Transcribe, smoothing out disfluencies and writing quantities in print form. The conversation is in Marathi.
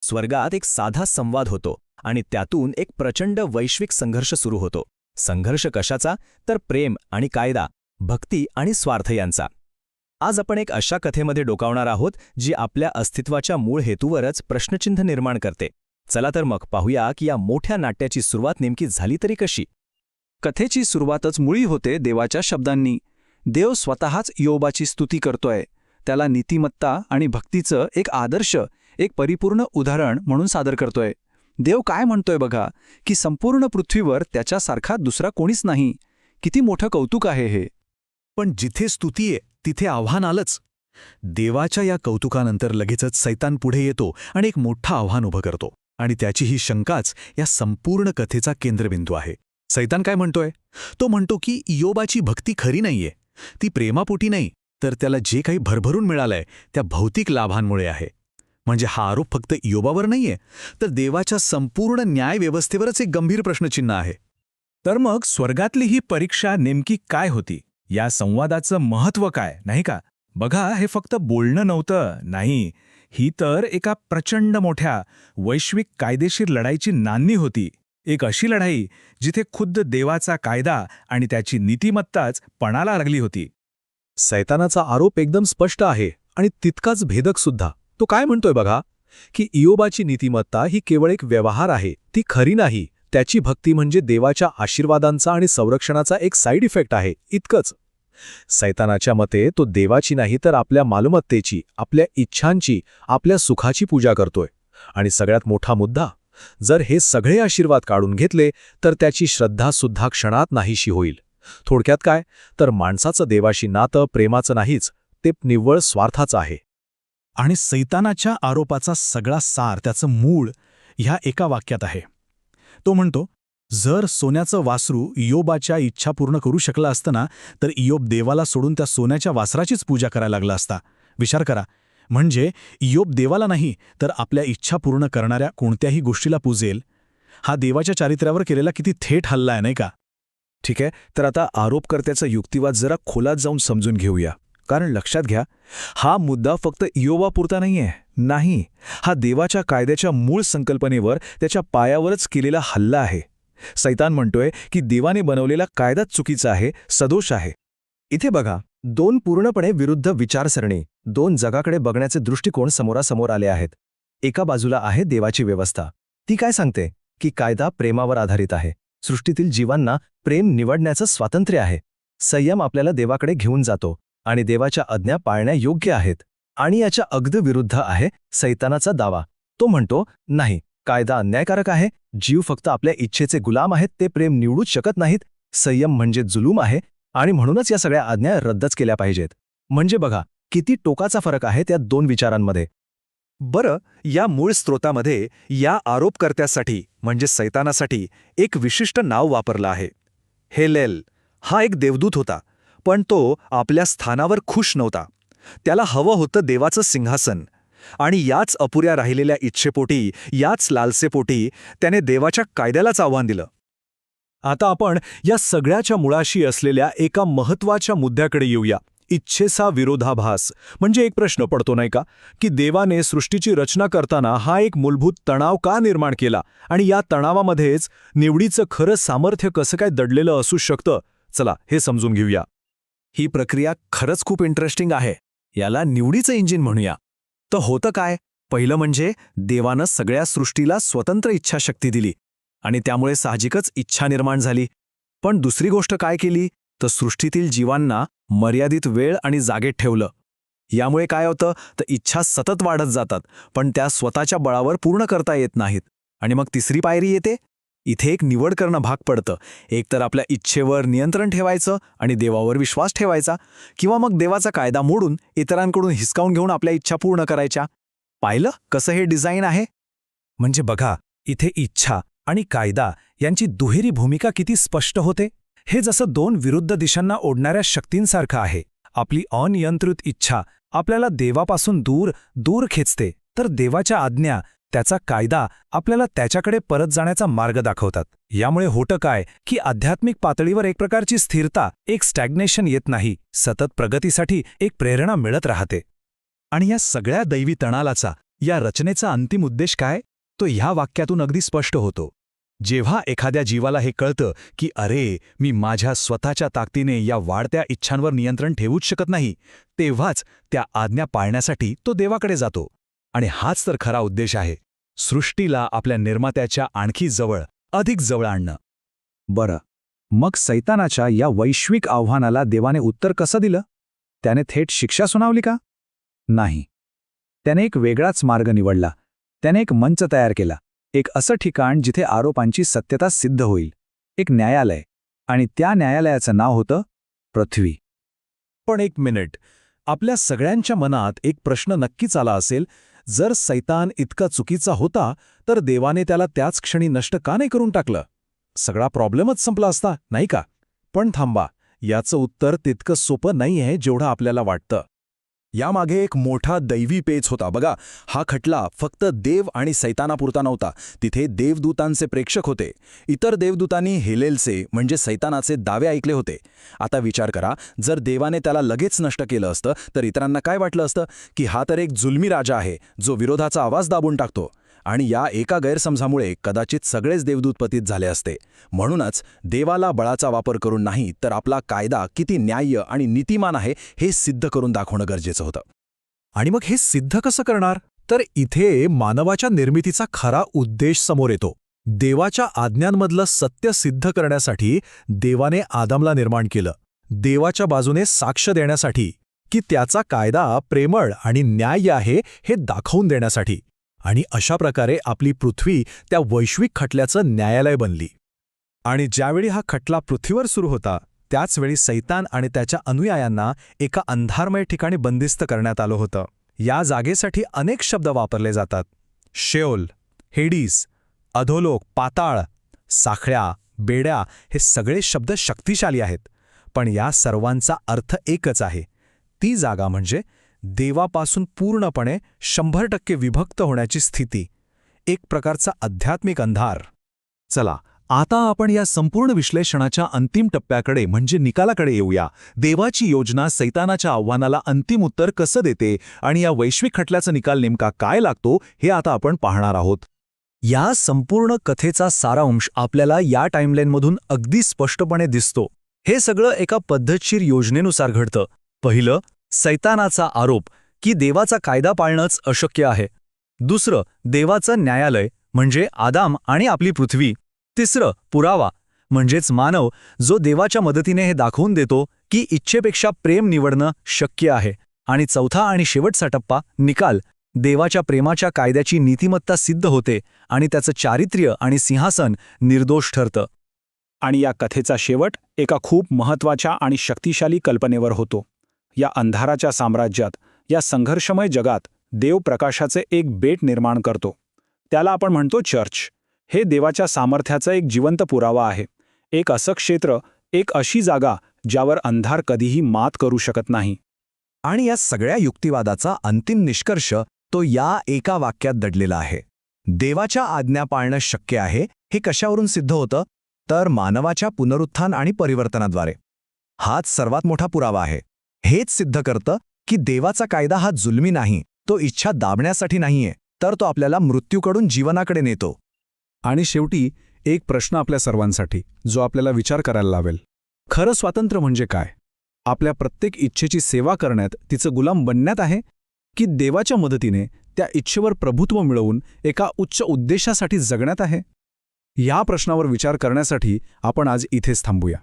स्वर्गात एक साधा संवाद होतो आणि त्यातून एक प्रचंड वैश्विक संघर्ष सुरू होतो. संघर्ष कशाचा? तर प्रेम आणि कायदा, भक्ती आणि स्वार्थ यांचा. आज आपण एक अशा कथेमध्ये डोकावणार आहोत जी आपल्या अस्तित्वाच्या मूळ हेतूवरच प्रश्नचिन्ह निर्माण करते. चला तर मग पाहूया की या मोठ्या नाट्याची सुरुवात नेमकी झाली तरी कशी. कथेची सुरुवातच मुळी होते देवाच्या शब्दांनी. देव स्वतःच इयोबाची स्तुती करतोय. त्याला नीतिमत्ता आणि भक्तीचं एक आदर्श, एक परिपूर्ण उदाहरण म्हणून सादर करतोय. देव काय म्हणतोय बघा, की संपूर्ण पृथ्वीवर त्याच्यासारखा दुसरा कोणीच नाही. किती मोठं कौतुक आहे हे. पण जिथे स्तुती आहे तिथे आव्हान आलंच. देवाच्या या कौतुकानंतर लगेचच सैतान पुढे येतो आणि एक मोठं आव्हान उभं करतो. आणि त्याची ही शंकाच या संपूर्ण कथेचा केंद्रबिंदू आहे. सैतान काय म्हणतोय? तो म्हणतो की इयोबाची भक्ती खरी नाहीये. ती प्रेमापोटी नाही, तर त्याला जे काही भरभरून मिळालंय त्या भौतिक लाभांमुळे आहे. म्हणजे हा आरोप फक्त इयोबावर नाहीये, तर देवाच्या संपूर्ण न्यायव्यवस्थेवरच एक गंभीर प्रश्नचिन्ह आहे. तर मग स्वर्गातली ही परीक्षा नेमकी काय होती? या संवादाचं महत्त्व काय, नाही का? बघा, हे फक्त बोलणं नव्हतं, नाही. ही तर एका प्रचंड मोठ्या वैश्विक कायदेशीर लढाईची नांदी होती. एक अशी लढाई जिथे खुद्द देवाचा कायदा आणि त्याची नीतिमत्ताच पणाला लागली होती. सैतानाचा आरोप एकदम स्पष्ट आहे आणि तितकाच भेदक सुद्धा. तो काय म्हणतोय बघा, की इयोबाची नीतिमत्ता ही केवळ एक व्यवहार आहे, ती खरी नाही. त्याची भक्ती म्हणजे देवाच्या आशीर्वादांचा आणि संरक्षणाचा एक साईड इफेक्ट आहे, इतकंच. सैतानाच्या मते तो देवाची नाही तर आपल्या मालमत्तेची, आपल्या इच्छांची, आपल्या सुखाची पूजा करतोय. आणि सगळ्यात मोठा मुद्दा, जर हे सगळे आशीर्वाद काढून घेतले तर त्याची श्रद्धासुद्धा क्षणात नाहीशी होईल. थोडक्यात काय, तर माणसाचं देवाशी नातं प्रेमाचं नाहीच, ते निव्वळ स्वार्थाचं आहे. आणि सैतानाच्या आरोपाचा सगळा सार, त्याचं मूळ ह्या एका वाक्यात आहे. तो म्हणतो, जर सोन्याचं वासरू इयोबाच्या इच्छा पूर्ण करू शकलं असतं ना, तर इयोब देवाला सोडून त्या सोन्याच्या वासराचीच पूजा करायला लागला असता. विचार करा, म्हणजे इयोब देवाला नाही तर आपल्या इच्छा पूर्ण करणाऱ्या कोणत्याही गोष्टीला पूजेल. हा देवाच्या चारित्र्यावर केलेला किती थेट हल्ला आहे, नाही का? ठीक आहे, तर आता आरोपकर्त्याचा युक्तिवाद जरा खोलात जाऊन समजून घेऊया. कारण लक्षात घ्या, हा मुद्दा फक्त इयोबापुरता नाहीये. नाही, हा देवाच्या कायद्याच्या मूळ संकल्पनेवर, त्याच्या पायावरच केलेला हल्ला आहे. सैतान म्हणतोय की देवाने बनवलेला कायदाच चुकीचा आहे, सदोष आहे. इथे बघा, दोन पूर्णपणे विरुद्ध विचारसरणी, दोन जगाकडे बघण्याचे दृष्टिकोन समोरासमोर आले आहेत. एका बाजूला आहे देवाची व्यवस्था. ती काय सांगते? की कायदा प्रेमावर आधारित आहे. सृष्टीतील जीवांना प्रेम निवडण्याचं स्वातंत्र्य आहे. संयम आपल्याला देवाकडे घेऊन जातो आणि देवाच्या आज्ञा पाळण्या योग्य आहेत. आणि याच्या अगदी विरुद्ध आहे सैतानाचा दावा. तो म्हणतो, नाही, कायदा अन्यायकारक आहे. जीव फक्त आपल्या इच्छेचे गुलाम आहेत, ते प्रेम निवडूच शकत नाहीत. संयम म्हणजे जुलूम आहे आणि म्हणूनच या सगळ्या आज्ञा रद्दच केल्या पाहिजेत. म्हणजे बघा, किती टोकाचा फरक आहे त्या दोन विचारांमध्ये. बरं, या मूळ स्रोतामध्ये या आरोपकर्त्यासाठी म्हणजे सैतानासाठी एक विशिष्ट नाव वापरलं आहे. हेलेल. हा एक देवदूत होता, पण तो आपल्या स्थानावर खुश नव्हता. त्याला हवं होतं देवाचं सिंहासन. आणि याच अपुऱ्या राहिलेल्या इच्छेपोटी, याच लालसेपोटी त्याने देवाच्या कायद्यालाच आव्हान दिलं. आता आपण या सगळ्याच्या मुळाशी असलेल्या एका महत्त्वाच्या मुद्द्याकडे येऊया. इच्छेचा विरोधाभास. म्हणजे एक प्रश्न पडतो नाही का, की देवाने सृष्टीची रचना करताना हा एक मूलभूत तणाव का निर्माण केला आणि या तणावामध्येच निवडीचं खरं सामर्थ्य कसं काय दडलेलं असू शकतं? चला हे समजून घेऊया. ही प्रक्रिया खरंच खूप इंटरेस्टिंग आहे. याला निवडीचं इंजिन म्हणूया. तर होतं काय? पहिलं म्हणजे देवानं सगळ्या सृष्टीला स्वतंत्र इच्छाशक्ती दिली आणि त्यामुळे साहजिकच इच्छा निर्माण झाली. पण दुसरी गोष्ट काय केली? तर सृष्टीतील जीवांना मर्यादित वेळ आणि जागेत ठेवलं. यामुळे काय होतं? तर इच्छा सतत वाढत जातात, पण त्या स्वतःच्या बळावर पूर्ण करता येत नाहीत. आणि मग तिसरी पायरी येते. इथे एक निवड करणं भाग पडतं. एकतर आपल्या इच्छेवर नियंत्रण ठेवायचं आणि देवावर विश्वास ठेवायचा, किंवा मग देवाचा कायदा मोडून इतरांकडून हिसकावून घेऊन आपल्या इच्छा पूर्ण करायच्या. पाहिलं कसं हे डिझाईन आहे? म्हणजे बघा, इथे इच्छा आणि कायदा यांची दुहेरी भूमिका किती स्पष्ट होते. हे जसं दोन विरुद्ध दिशांना ओढणाऱ्या शक्तींसारखं आहे. आपली अनियंत्रित इच्छा आपल्याला देवापासून दूर दूर खेचते, तर देवाच्या आज्ञा, त्याचा कायदा आपल्याला त्याच्याकडे परत जाण्याचा मार्ग दाखवतात. यामुळे होतं काय, की आध्यात्मिक पातळीवर एक प्रकारची स्थिरता, एक स्टॅग्नेशन येत नाही. सतत प्रगतीसाठी एक प्रेरणा मिळत राहते. आणि या सगळ्या दैवी तणालाचा या रचनेचा अंतिम उद्देश काय तो ह्या वाक्यातून अगदी स्पष्ट होतो. जेव्हा एखाद्या जीवाला हे कळतं की अरे मी माझ्या स्वतःच्या ताकदीने या वाढत्या इच्छांवर नियंत्रण ठेवूच शकत नाही, तेव्हाच त्या आज्ञा पाळण्यासाठी तो देवाकडे जातो. आणि हाच तर खरा उद्देश आहे, सृष्टीला आपल्या निर्मात्याच्या आणखी जवळ, अधिक जवळ आणणं. बरं, मग सैतानाच्या या वैश्विक आव्हानाला देवाने उत्तर कसं दिलं? त्याने थेट शिक्षा सुनावली का? नाही. त्याने एक वेगळाच मार्ग निवडला. त्याने एक मंच तयार केला, एक असं ठिकाण जिथे आरोपांची सत्यता सिद्ध होईल, एक न्यायालय. आणि त्या न्यायालयाचं नाव होतं पृथ्वी. पण एक मिनिट, आपल्या सगळ्यांच्या मनात एक प्रश्न नक्कीच आला असेल, जर सैतान इतका चुकीचा होता तर देवाने त्याला त्याच क्षणी नष्ट का नाही करून टाकलं? सगळा प्रॉब्लेमच संपला असता, नाही का? पण थांबा, याचं उत्तर तितकं सोपं नाही आहे जेवढं आपल्याला वाटतं. यामागे एक मोठा दैवी पेच होता बघा. हा खटला फक्त देव आणि सैतानापुरता नव्हता. तिथे देवदूतांचे प्रेक्षक होते. इतर देवदूतांनी हेलेलचे म्हणजे सैतानाचे दावे ऐकले होते. आता विचार करा, जर देवाने त्याला लगेच नष्ट केलं असतं तर इतरांना काय वाटलं असतं की हा तर एक जुलमी राजा आहे जो विरोधाचा आवाज दाबून टाकतो. आणि या एका गैरसमजामुळे कदाचित सगळेच देवदूत पतित झाले असते. म्हणूनच देवाला बळाचा वापर करून नाही तर आपला कायदा किती न्याय्य आणि नीतिमान आहे हे सिद्ध करून दाखवणं गरजेचं होतं. आणि मग हे सिद्ध कसं करणार? तर इथे मानवाच्या निर्मितीचा खरा उद्देश समोर येतो. देवाच्या आज्ञांमधलं सत्य सिद्ध करण्यासाठी देवाने आदामला निर्माण केलं, देवाच्या बाजूने साक्ष देण्यासाठी की त्याचा कायदा प्रेमळ आणि न्याय्य आहे हे दाखवून देण्यासाठी. आणि अशा प्रकारे आपली पृथ्वी त्या वैश्विक खटल्याचं न्यायालय बनली. आणि ज्यावेळी हा खटला पृथ्वीवर सुरू होता त्याचवेळी सैतान आणि त्याच्या अनुयायांना एका अंधारमय ठिकाणी बंदिस्त करण्यात आलं होतं. या जागेसाठी अनेक शब्द वापरले जातात. शेओल, हेडीस, अधोलोक, पाताळ, साखळ्या, बेड्या हे सगळे शब्द शक्तिशाली आहेत. पण या सर्वांचा अर्थ एकच आहे. ती जागा म्हणजे देवापासून पूर्णपणे 100% विभक्त होण्याची स्थिती, एक प्रकारचा आध्यात्मिक अंधार. चला, आता आपण या संपूर्ण विश्लेषणाच्या अंतिम टप्प्याकडे म्हणजे निकालाकडे येऊया. देवाची योजना सैतानाच्या आव्हानाला अंतिम उत्तर कसं देते आणि या वैश्विक खटल्याचा निकाल नेमका काय लागतो हे आता आपण पाहणार आहोत. या संपूर्ण कथेचा सारांश आपल्याला या टाईमलाईनमधून अगदी स्पष्टपणे दिसतो. हे सगळं एका पद्धतशीर योजनेनुसार घडतं. पहिलं, सैतानाचा आरोप की देवाचा कायदा पाळणंच अशक्य आहे. दुसरं, देवाचं न्यायालय म्हणजे आदाम आणि आपली पृथ्वी. तिसरं, पुरावा म्हणजेच मानव जो देवाच्या मदतीने हे दाखवून देतो की इच्छेपेक्षा प्रेम निवडणं शक्य आहे. आणि चौथा आणि शेवटचा टप्पा, निकाल, देवाच्या प्रेमाच्या कायद्याची नीतिमत्ता सिद्ध होते आणि त्याचं चारित्र्य आणि सिंहासन निर्दोष ठरतं. आणि या कथेचा शेवट एका खूप महत्त्वाच्या आणि शक्तिशाली कल्पनेवर होतो. या अंधाराच्या साम्राज्यात, या संघर्षमय जगात देव प्रकाशाचे एक बेट निर्माण करतो. त्याला आपण म्हणतो चर्च. हे देवाच्या सामर्थ्याचा एक जिवंत पुरावा आहे. एक असं क्षेत्र, एक अशी जागा ज्यावर अंधार कधीही मात करू शकत नाही. आणि या सगळ्या युक्तिवादाचा अंतिम निष्कर्ष तो या एका वाक्यात दडलेला आहे. देवाच्या आज्ञा पाळणं शक्य आहे हे कशावरून सिद्ध होतं? तर मानवाच्या पुनरुत्थान आणि परिवर्तनाद्वारे. हाच सर्वात मोठा पुरावा आहे. हेच सिद्ध करतं की देवाचा कायदा हा जुलमी नाही, तो इच्छा दाबण्यासाठी नाहीये, तर तो आपल्याला मृत्यूकडून जीवनाकडे नेतो. आणि शेवटी एक प्रश्न आपल्या सर्वांसाठी जो आपल्याला विचार करायला लावेल. खरं स्वातंत्र्य म्हणजे काय? आपल्या प्रत्येक इच्छेची सेवा करण्यात, तिचं गुलाम बनण्यात आहे की देवाच्या मदतीने त्या इच्छेवर प्रभुत्व मिळवून एका उच्च उद्देशासाठी जगण्यात आहे? या प्रश्नावर विचार करण्यासाठी आपण आज इथेच थांबूया.